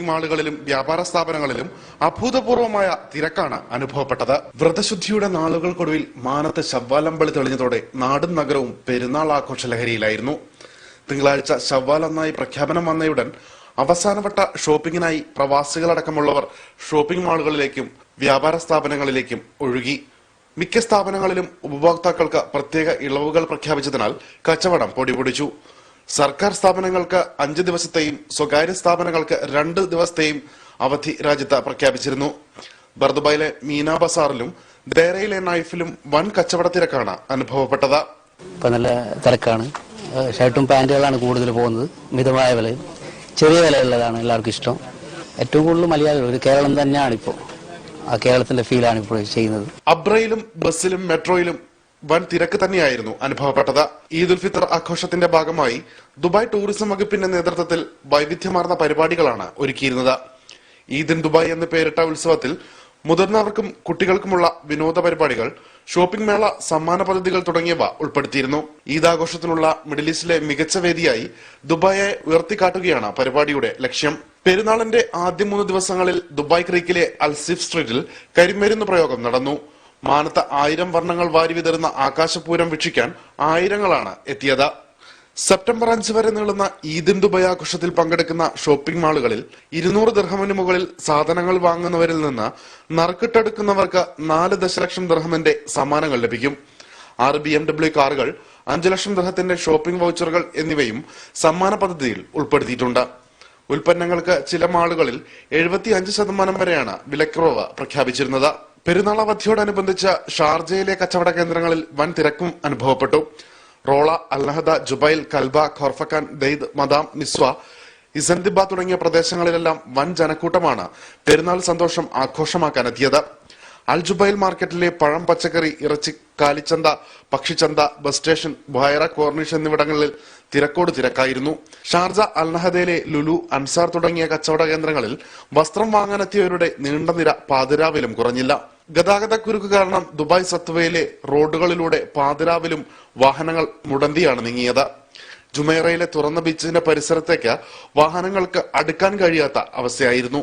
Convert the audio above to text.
മാളുകളിലും വ്യാപാര സ്ഥാപനങ്ങളിലും അഭൂതപൂർവമായ തിരക്കാണ് അനുഭവപ്പെട്ടത്. വ്രതശുദ്ധിയുടെ നാളുകൾക്കൊടുവിൽ മാനത്ത് ശവ്വാലമ്പളി തെളിഞ്ഞതോടെ നാടും നഗരവും പെരുന്നാൾ ആഘോഷ ലഹരിയിലായിരുന്നു. തിങ്കളാഴ്ച ശവ്വാൽ ഒന്നായി പ്രഖ്യാപനം വന്നയുടൻ അവസാനവട്ട ഷോപ്പിംഗിനായി പ്രവാസികളടക്കമുള്ളവർ ഷോപ്പിംഗ് മാളുകളിലേക്കും വ്യാപാര സ്ഥാപനങ്ങളിലേക്കും ഒഴുകി. മിക്ക സ്ഥാപനങ്ങളിലും ഉപഭോക്താക്കൾക്ക് പ്രത്യേക ഇളവുകൾ പ്രഖ്യാപിച്ചതിനാൽ കച്ചവടം പൊടിപൊടിച്ചു. സർക്കാർ സ്ഥാപനങ്ങൾക്ക് 5 ദിവസത്തെയും സ്വകാര്യ സ്ഥാപനങ്ങൾക്ക് 2 ദിവസത്തെയും അവധി രാജ്യത്ത് പ്രഖ്യാപിച്ചിരുന്നു. ബർദുബായിലെ മീന ബസാറിലും ദേരയിലെ നൈഫിലും വൻ കച്ചവട തിരക്കാണ് അനുഭവപ്പെട്ടത്. ഇപ്പൊ നല്ല തിരക്കാണ്. ഷർട്ടും പാന്റുകളാണ് കൂടുതൽ പോകുന്നത്. മിതമായ വിലയും ചെറിയ വിലയുള്ളതാണ് എല്ലാവർക്കും ഇഷ്ടം. ഏറ്റവും കൂടുതൽ മലയാളികൾ കേരളം തന്നെയാണ് ഇപ്പോൾ. ആ കേരളത്തിന്റെ ഫീലാണ് ഇപ്പോൾ ചെയ്യുന്നത്. അബ്രയിലും ബസ്സിലും മെട്രോയിലും വൻ തിരക്ക് തന്നെയായിരുന്നു അനുഭവപ്പെട്ടത്. ഈദ് ഉൽ ഫിത്തർ ആഘോഷത്തിന്റെ ഭാഗമായി ദുബായ് ടൂറിസം വകുപ്പിന്റെ നേതൃത്വത്തിൽ വൈവിധ്യമാർന്ന പരിപാടികളാണ് ഒരുക്കിയിരുന്നത്. ഈദ് ഇൻ ദുബായ് എന്ന് പേരിട്ട ഉത്സവത്തിൽ മുതിർന്നവർക്കും കുട്ടികൾക്കുമുള്ള വിനോദ പരിപാടികൾ, ഷോപ്പിംഗ് മേള, സമ്മാന പദ്ധതികൾ തുടങ്ങിയവ ഉൾപ്പെടുത്തിയിരുന്നു. ഈദ് ആഘോഷത്തിനുള്ള മിഡിൽ ഈസ്റ്റിലെ മികച്ച വേദിയായി ദുബായെ ഉയർത്തിക്കാട്ടുകയാണ് പരിപാടിയുടെ ലക്ഷ്യം. പെരുന്നാളിന്റെ ആദ്യ 3 ദിവസങ്ങളിൽ ദുബായ് ക്രീക്കിലെ അൽസിഫ് സ്ട്രീറ്റിൽ കരിമരുന്ന് പ്രയോഗം നടന്നു. മാനത്ത് 1000 വർണ്ണങ്ങൾ വാരി വിതറുന്ന ആകാശപൂരം വീക്ഷിക്കാൻ ആയിരങ്ങളാണ് എത്തിയത്. സെപ്റ്റംബർ 5 വരെ നീളുന്ന ഈദ് ഇൻ ദുബായ് ആഘോഷത്തിൽ പങ്കെടുക്കുന്ന ഷോപ്പിംഗ് മാളുകളിൽ 200 ദിർഹമിന് മുകളിൽ സാധനങ്ങൾ വാങ്ങുന്നവരിൽ നിന്ന് നറുക്കിട്ടെടുക്കുന്നവർക്ക് 4 ദശലക്ഷം ദിർഹമിന്റെ സമ്മാനങ്ങൾ ലഭിക്കും. 6 BMW കാറുകൾ, 5 ലക്ഷം ദിർഹത്തിന്റെ ഷോപ്പിംഗ് വൗച്ചറുകൾ എന്നിവയും സമ്മാന പദ്ധതിയിൽ ഉൾപ്പെടുത്തിയിട്ടുണ്ട്. ഉൽപ്പന്നങ്ങൾക്ക് ചില മാളുകളിൽ 75% വരെയാണ് വിലക്കുറവ് പ്രഖ്യാപിച്ചിരുന്നത്. പെരുന്നാൾ അവധിയോടനുബന്ധിച്ച് ഷാർജയിലെ കച്ചവട കേന്ദ്രങ്ങളിൽ വൻ തിരക്കും അനുഭവപ്പെട്ടു. Rolla, അൽനഹദ, Jubail, Kalba, Khor Fakkan, ദെയ്ദ്, Madam, Nizwa, ഇസൻദിബ തുടങ്ങിയ പ്രദേശങ്ങളിലെല്ലാം വൻ ജനക്കൂട്ടമാണ് പെരുന്നാൾ സന്തോഷം ആഘോഷമാക്കാനെത്തിയത്. അൽ ജുബൈൽ മാർക്കറ്റിലെ പഴം, പച്ചക്കറി, ഇറച്ചി, കാലിച്ചന്ത, പക്ഷിച്ചന്ത, ബസ് സ്റ്റേഷൻ, ബുഹൈറ, കോർണിഷ് എന്നിവിടങ്ങളിൽ തിരക്കോട് തിരക്കായിരുന്നു. ഷാർജ, അൽനഹദയിലെ ലുലു, അൻസാർ തുടങ്ങിയ കച്ചവട കേന്ദ്രങ്ങളിൽ വസ്ത്രം വാങ്ങാനെത്തിയവരുടെ നീണ്ട നിര പാതിരാവിലും കുറഞ്ഞില്ല. ഗതാഗത കുരുക്ക് കാരണം ദുബായ് സത്വയിലെ റോഡുകളിലൂടെ പാതിരാവിലും വാഹനങ്ങൾ മുടന്തിയാണ് നീങ്ങിയത്. ജുമൈറയിലെ തുറന്ന ബീച്ചിന്റെ പരിസരത്തേക്ക് വാഹനങ്ങൾക്ക് അടുക്കാൻ കഴിയാത്ത അവസ്ഥയായിരുന്നു.